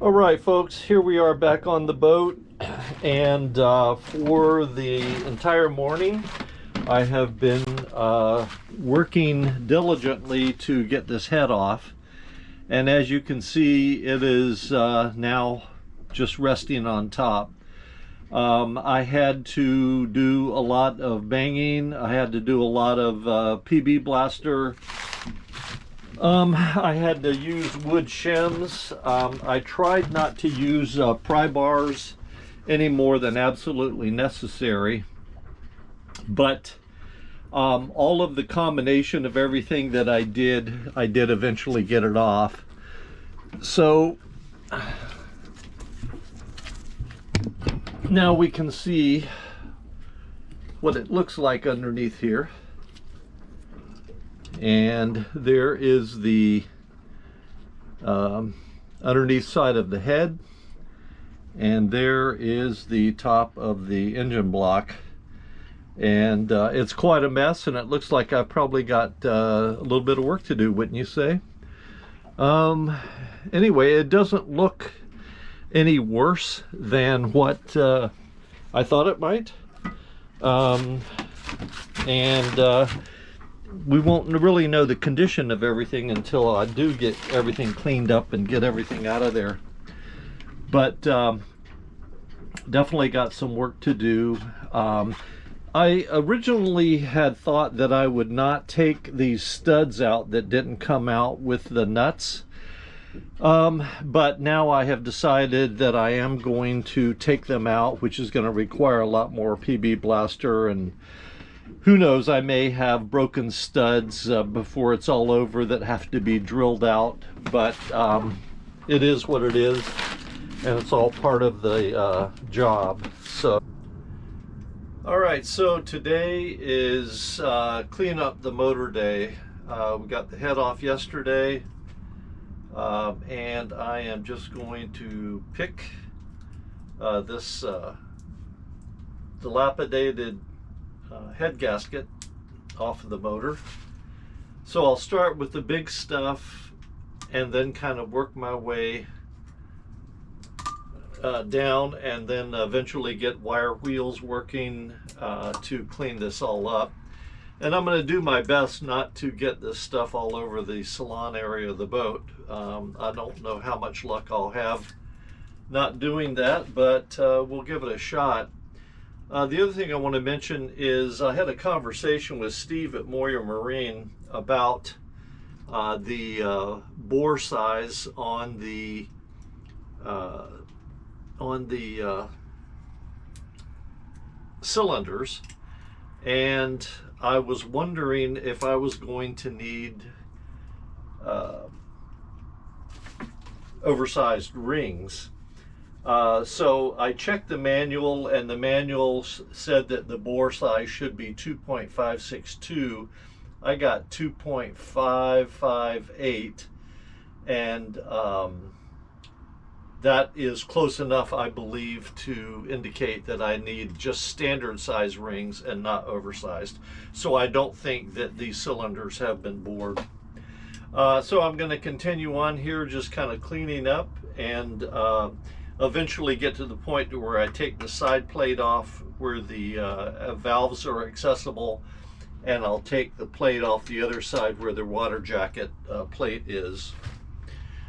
All right, folks, here we are back on the boat, and for the entire morning, I have been working diligently to get this head off. And as you can see, it is now just resting on top. I had to do a lot of banging. I had to do a lot of PB blaster. I had to use wood shims. I tried not to use pry bars any more than absolutely necessary, but all of the combination of everything that I did eventually get it off. So now we can see what it looks like underneath here. And there is the underneath side of the head, and there is the top of the engine block, and it's quite a mess, and it looks like I've probably got a little bit of work to do, wouldn't you say? Anyway, it doesn't look any worse than what I thought it might, we won't really know the condition of everything until I do get everything cleaned up and get everything out of there. But definitely got some work to do. I originally had thought that I would not take these studs out that didn't come out with the nuts. But now I have decided that I am going to take them out, which is going to require a lot more PB blaster, and who knows, I may have broken studs before it's all over that have to be drilled out, but it is what it is, and it's all part of the job. So, all right, so today is clean up the motor day. We got the head off yesterday, and I am just going to pick this dilapidated head gasket off of the motor. So I'll start with the big stuff and then kind of work my way down, and then eventually get wire wheels working to clean this all up. And I'm going to do my best not to get this stuff all over the salon area of the boat. I don't know how much luck I'll have not doing that, but we'll give it a shot. The other thing I want to mention is I had a conversation with Steve at Moyer Marine about the bore size on the cylinders, and I was wondering if I was going to need oversized rings. So I checked the manual, and the manual said that the bore size should be 2.562. I got 2.558, and that is close enough, I believe, to indicate that I need just standard size rings and not oversized. So I don't think that these cylinders have been bored. So I'm going to continue on here, just kind of cleaning up, and eventually get to the point where I take the side plate off where the valves are accessible, and I'll take the plate off the other side where the water jacket plate is.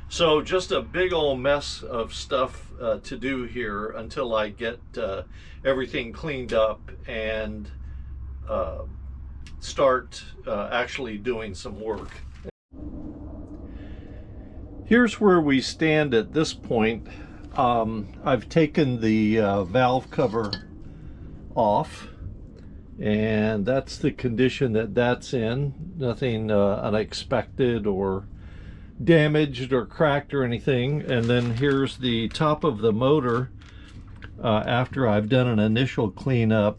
So just a big old mess of stuff to do here until I get everything cleaned up and start actually doing some work. Here's where we stand at this point. I've taken the valve cover off, and that's the condition that that's in. Nothing unexpected or damaged or cracked or anything. And then here's the top of the motor after I've done an initial cleanup.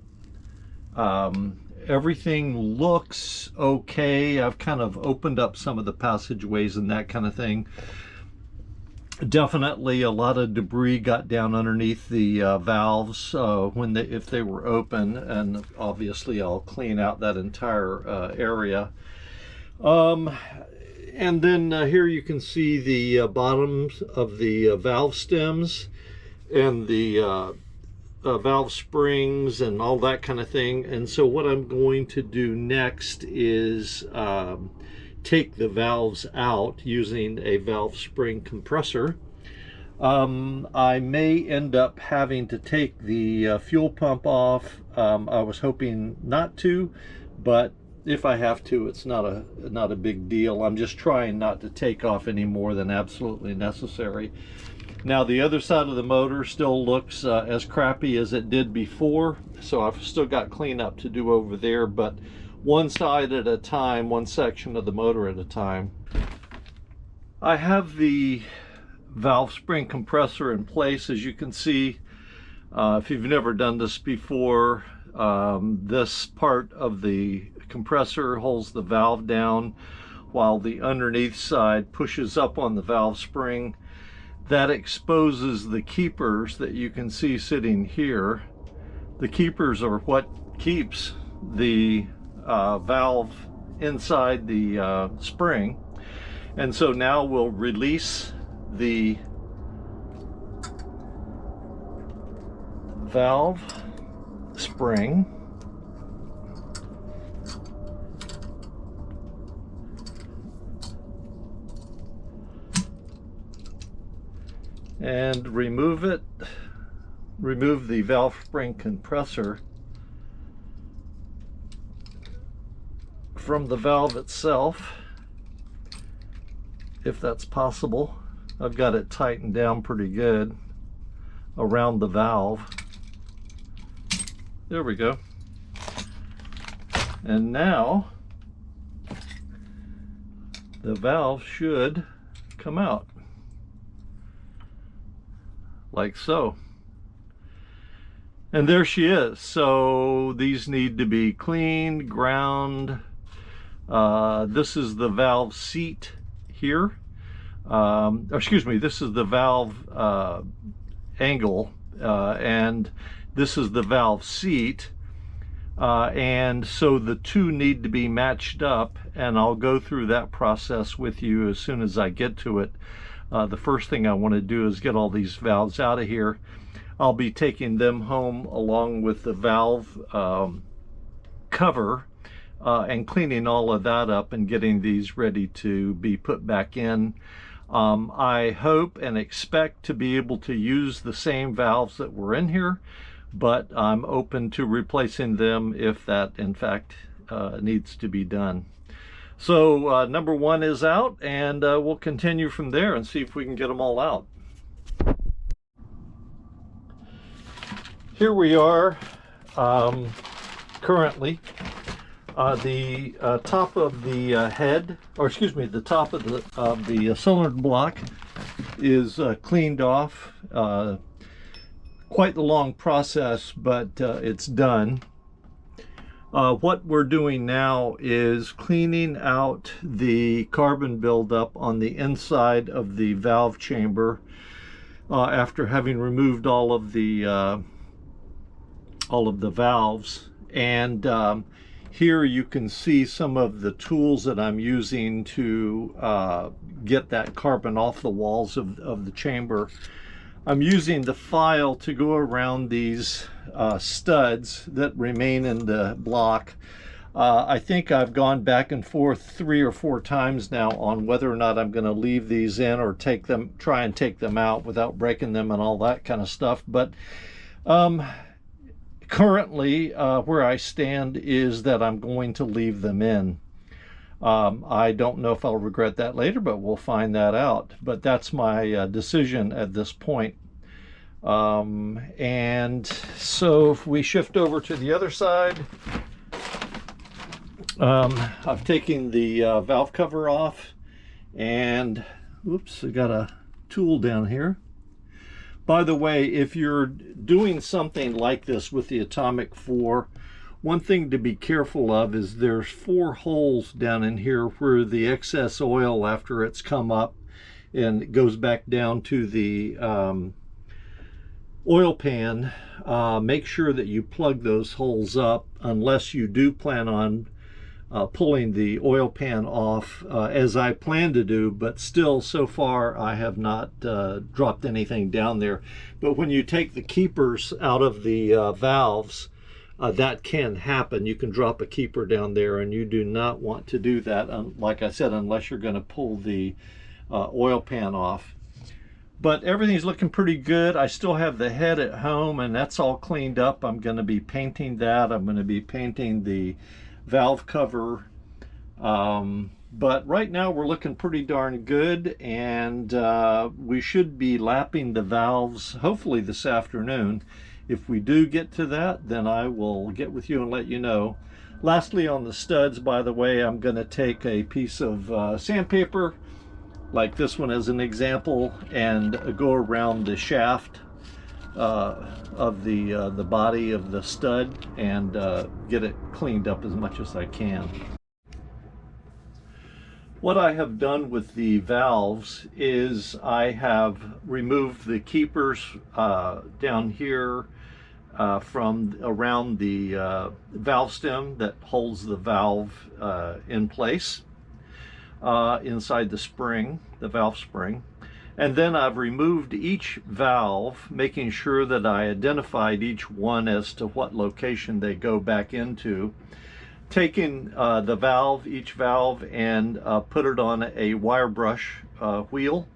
Everything looks okay. I've kind of opened up some of the passageways and that kind of thing. Definitely a lot of debris got down underneath the valves if they were open, and obviously I'll clean out that entire area. And then here you can see the bottoms of the valve stems and the valve springs and all that kind of thing. And so what I'm going to do next is take the valves out using a valve spring compressor. I may end up having to take the fuel pump off. I was hoping not to, but if I have to, it's not a big deal. I'm just trying not to take off any more than absolutely necessary. Now the other side of the motor still looks as crappy as it did before, so I've still got cleanup to do over there, but one side at a time, one section of the motor at a time. I have the valve spring compressor in place. As you can see, if you've never done this before, this part of the compressor holds the valve down while the underneath side pushes up on the valve spring. That exposes the keepers that you can see sitting here. The keepers are what keeps the valve inside the spring. And so now we'll release the valve spring. And remove it, remove the valve spring compressor from the valve itself, if that's possible. I've got it tightened down pretty good around the valve. There we go. And now the valve should come out like so. And there she is. So these need to be cleaned, ground. This is the valve seat here. Excuse me, this is the valve angle, and this is the valve seat. And so the two need to be matched up, and I'll go through that process with you as soon as I get to it. The first thing I want to do is get all these valves out of here. I'll be taking them home along with the valve cover and cleaning all of that up and getting these ready to be put back in. I hope and expect to be able to use the same valves that were in here, but I'm open to replacing them if that in fact needs to be done. So number one is out, and we'll continue from there and see if we can get them all out. Here we are currently. The top of the head, or excuse me, the top of the cylinder block is cleaned off. Quite the long process, but it's done. What we're doing now is cleaning out the carbon buildup on the inside of the valve chamber after having removed all of the valves. And here you can see some of the tools that I'm using to get that carbon off the walls of the chamber. I'm using the file to go around these studs that remain in the block. I think I've gone back and forth 3 or 4 times now on whether or not I'm going to leave these in or try and take them out without breaking them and all that kind of stuff. But currently where I stand is that I'm going to leave them in. I don't know if I'll regret that later, but we'll find that out. But that's my decision at this point. And so if we shift over to the other side, I've taken the valve cover off, and oops, I got a tool down here. By the way, if you're doing something like this with the Atomic 4, one thing to be careful of is there's 4 holes down in here where the excess oil, after it's come up and it goes back down to the oil pan, make sure that you plug those holes up unless you do plan on pulling the oil pan off as I plan to do, but still so far I have not dropped anything down there. But when you take the keepers out of the valves, that can happen. You can drop a keeper down there, and you do not want to do that, like I said, unless you're going to pull the oil pan off. But everything's looking pretty good. I still have the head at home, and that's all cleaned up. I'm going to be painting that. I'm going to be painting the valve cover. But right now we're looking pretty darn good, and we should be lapping the valves hopefully this afternoon. If we do get to that, then I will get with you and let you know. Lastly, on the studs, by the way, I'm going to take a piece of sandpaper, like this one as an example, and go around the shaft of the body of the stud and get it cleaned up as much as I can. What I have done with the valves is I have removed the keepers down here from around the valve stem that holds the valve in place inside the spring, the valve spring. And then I've removed each valve, making sure that I identified each one as to what location they go back into. Taking the valve, each valve, and put it on a wire brush wheel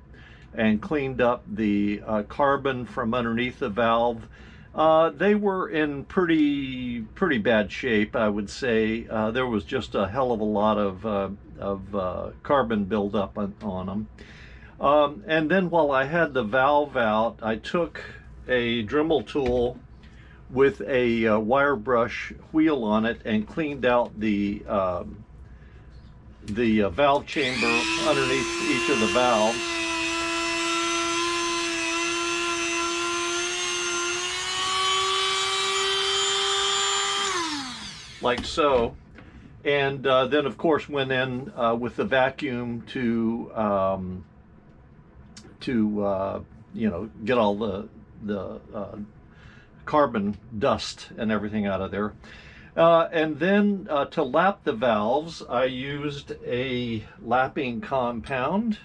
and cleaned up the carbon from underneath the valve. They were in pretty bad shape, I would say. There was just a hell of a lot of carbon buildup on them. And then while I had the valve out, I took a Dremel tool with a wire brush wheel on it and cleaned out the valve chamber underneath each of the valves. Like so. And then of course went in with the vacuum to you know, get all the carbon dust and everything out of there. And then to lap the valves, I used a lapping compound,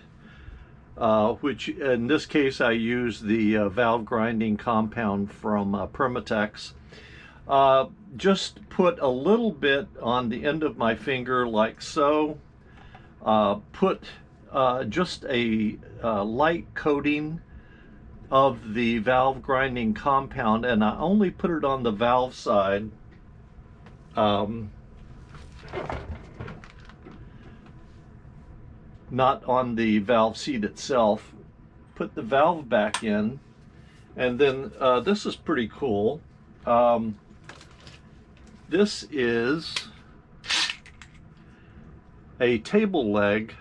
which in this case I used the valve grinding compound from Permatex. Just put a little bit on the end of my finger like so. Put just a light coating of the valve grinding compound, and I only put it on the valve side. Not on the valve seat itself. Put the valve back in, and then this is pretty cool. This is a table leg.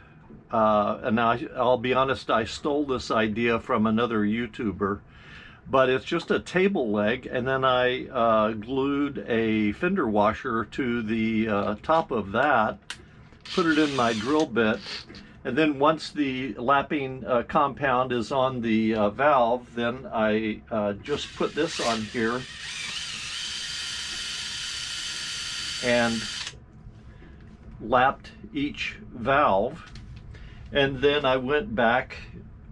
And I'll be honest, I stole this idea from another YouTuber, but it's just a table leg, and then I glued a fender washer to the top of that, put it in my drill bit, and then once the lapping compound is on the valve, then I just put this on here and lapped each valve. And then I went back,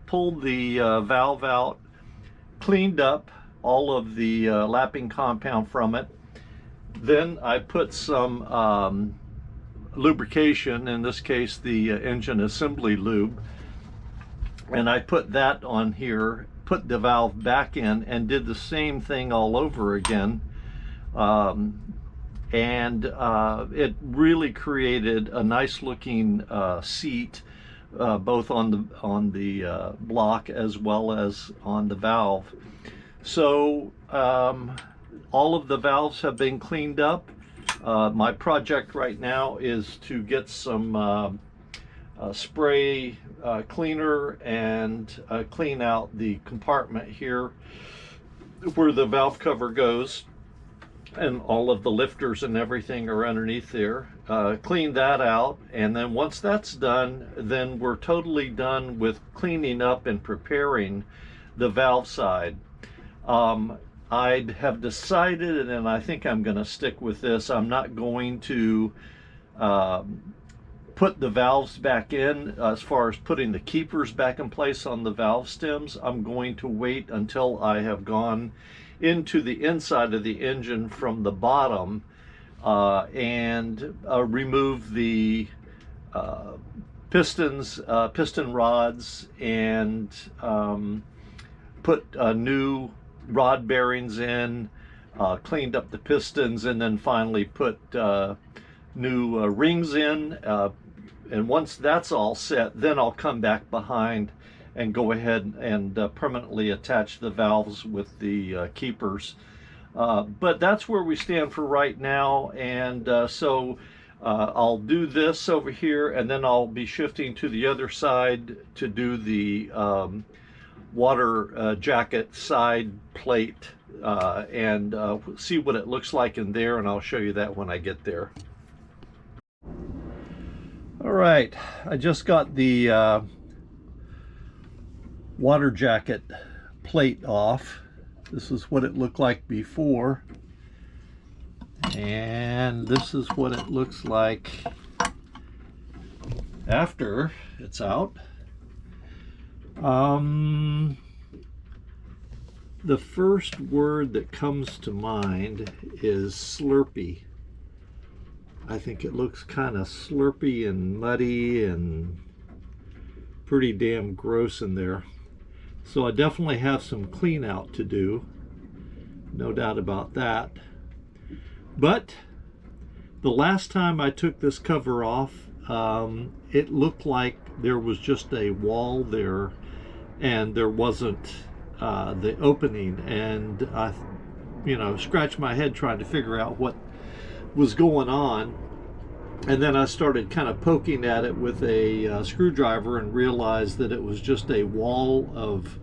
pulled the valve out, cleaned up all of the lapping compound from it. Then I put some lubrication, in this case the engine assembly lube, and I put that on here, put the valve back in, and did the same thing all over again. It really created a nice looking seat, both on the block as well as on the valve. So all of the valves have been cleaned up. My project right now is to get some spray cleaner and clean out the compartment here where the valve cover goes, and all of the lifters and everything are underneath there. Clean that out, and then once that's done, then we're totally done with cleaning up and preparing the valve side. I have decided, and I think I'm going to stick with this, I'm not going to put the valves back in. As far as putting the keepers back in place on the valve stems, I'm going to wait until I have gone into the inside of the engine from the bottom and remove the pistons, piston rods, and put new rod bearings in, cleaned up the pistons, and then finally put new rings in. And once that's all set, then I'll come back behind and go ahead and permanently attach the valves with the keepers. But that's where we stand for right now. And so I'll do this over here, and then I'll be shifting to the other side to do the water jacket side plate and see what it looks like in there, and I'll show you that when I get there. All right, I just got the water jacket plate off. This is what it looked like before, and this is what it looks like after it's out. The first word that comes to mind is slurpy. I think it looks kind of slurpy and muddy and pretty damn gross in there. So I definitely have some clean out to do, no doubt about that. But the last time I took this cover off, it looked like there was just a wall there and there wasn't the opening, and I scratched my head trying to figure out what was going on. And then I started kind of poking at it with a screwdriver and realized that it was just a wall of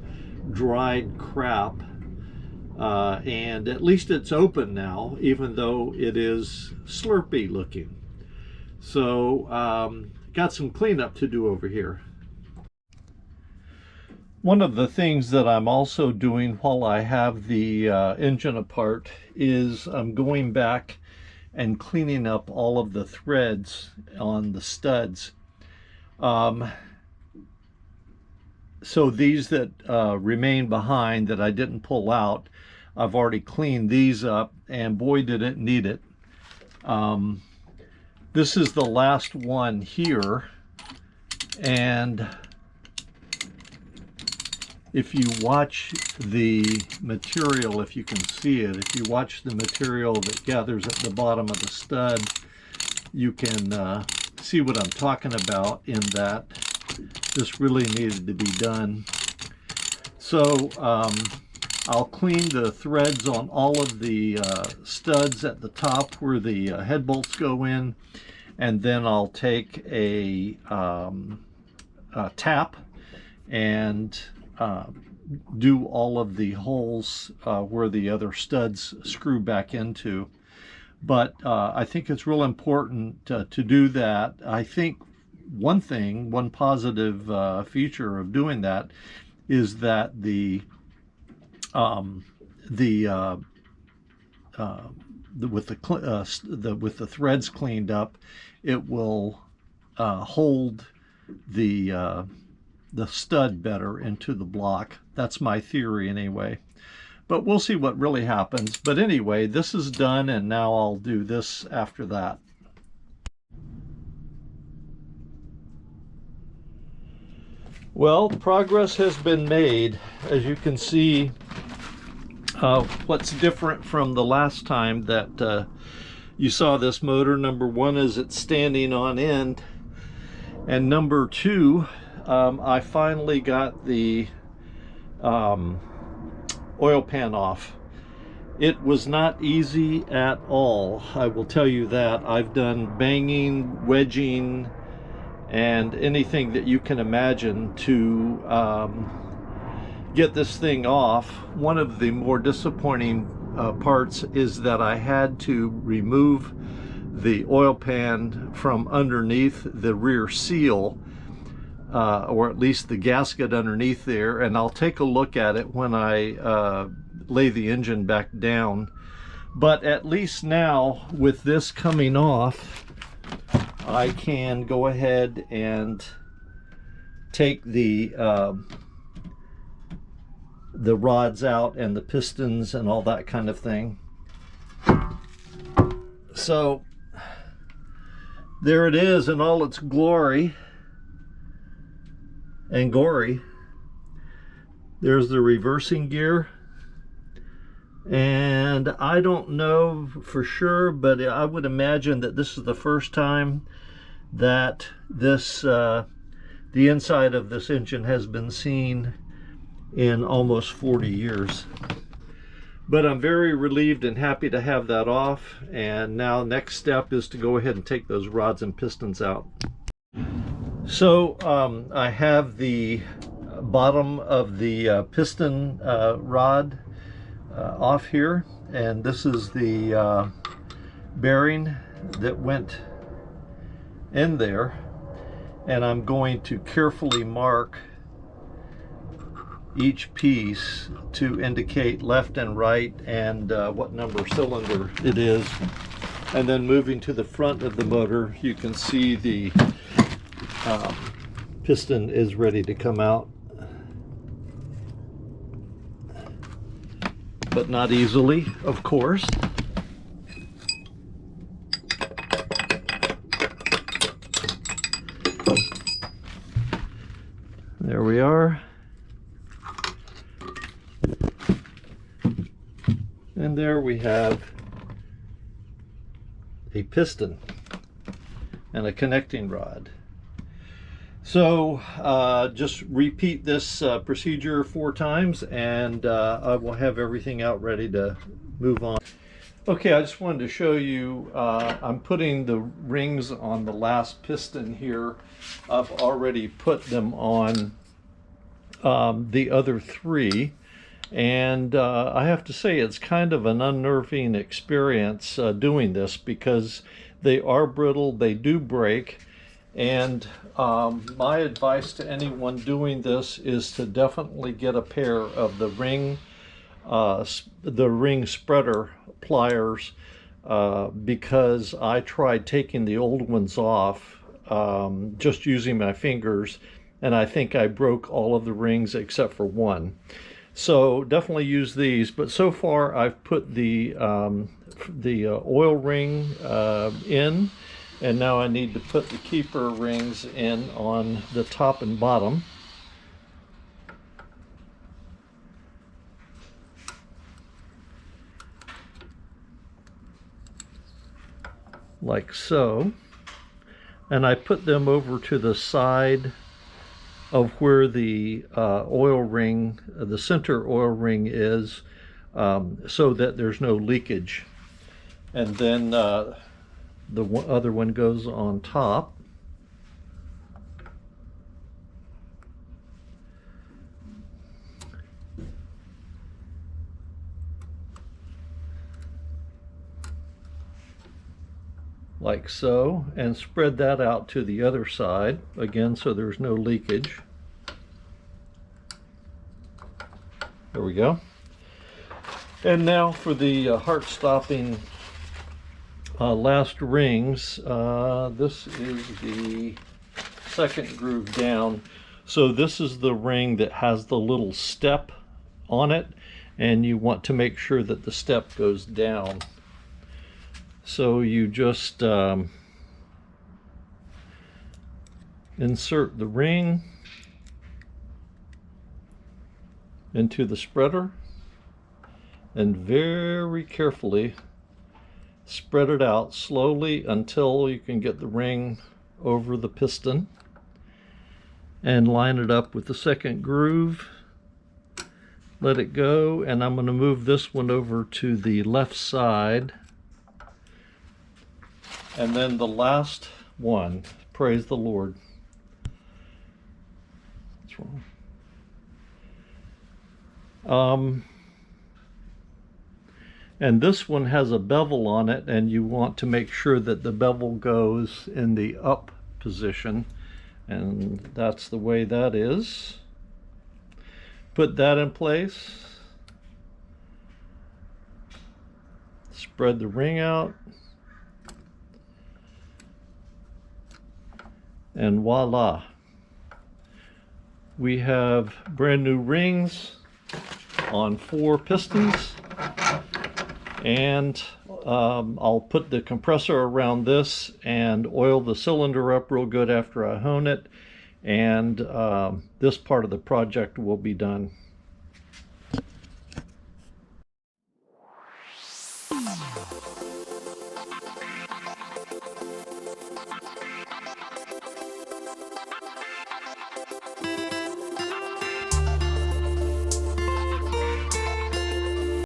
dried crap. And at least it's open now, even though it is slurpy looking. So got some cleanup to do over here. One of the things that I'm also doing while I have the engine apart is I'm going back and cleaning up all of the threads on the studs. So these that remain behind that I didn't pull out, I've already cleaned these up, and boy did it need it. This is the last one here, and if you watch the material, if you can see it, if you watch the material that gathers at the bottom of the stud, you can see what I'm talking about in that this really needed to be done. So I'll clean the threads on all of the studs at the top where the head bolts go in, and then I'll take a tap and do all of the holes where the other studs screw back into. But I think it's real important to do that. I think one positive feature of doing that is that with the threads cleaned up, it will hold the stud better into the block. That's my theory anyway. But we'll see what really happens. But anyway, this is done, and now I'll do this after that. Well, progress has been made. As you can see, what's different from the last time that you saw this motor, number one is it's standing on end, and number two, I finally got the oil pan off. It was not easy at all, I will tell you that. I've done banging, wedging, and anything that you can imagine to get this thing off. One of the more disappointing parts is that I had to remove the oil pan from underneath the rear seal, or at least the gasket underneath there, and I'll take a look at it when I lay the engine back down. But at least now, with this coming off, I can go ahead and take the rods out and the pistons and all that kind of thing. So there it is in all its glory and gory. There's the reversing gear, and I don't know for sure, but I would imagine that this is the first time that this the inside of this engine has been seen in almost 40 years. But I'm very relieved and happy to have that off, and now next step is to go ahead and take those rods and pistons out. So I have the bottom of the piston rod off here, and this is the bearing that went in there, and I'm going to carefully mark each piece to indicate left and right and what number cylinder it is. And then moving to the front of the motor, you can see the piston is ready to come out, but not easily, of course. There we are. And there we have a piston and a connecting rod. So just repeat this procedure 4 times, and I will have everything out ready to move on. Okay, I just wanted to show you, I'm putting the rings on the last piston here. I've already put them on the other 3. And I have to say, it's kind of an unnerving experience doing this, because they are brittle, they do break, and my advice to anyone doing this is to definitely get a pair of the ring spreader pliers, because I tried taking the old ones off just using my fingers, and I think I broke all of the rings except for one. So definitely use these, but so far I've put the oil ring in, and now I need to put the keeper rings in on the top and bottom. Like so. And I put them over to the side of where the oil ring, the center oil ring is, so that there's no leakage. And then the other one goes on top. Like so, and spread that out to the other side again, so there's no leakage. There we go. And now for the heart-stopping last rings. This is the second groove down. So this is the ring that has the little step on it, and you want to make sure that the step goes down. So you just insert the ring into the spreader and very carefully spread it out slowly until you can get the ring over the piston, and line it up with the second groove. Let it go, and I'm going to move this one over to the left side. And then the last one, praise the Lord. What's wrong? And this one has a bevel on it, and you want to make sure that the bevel goes in the up position, and that's the way that is. Put that in place. Spread the ring out. And voila, we have brand new rings on 4 pistons. And I'll put the compressor around this and oil the cylinder up real good after I hone it, and this part of the project will be done.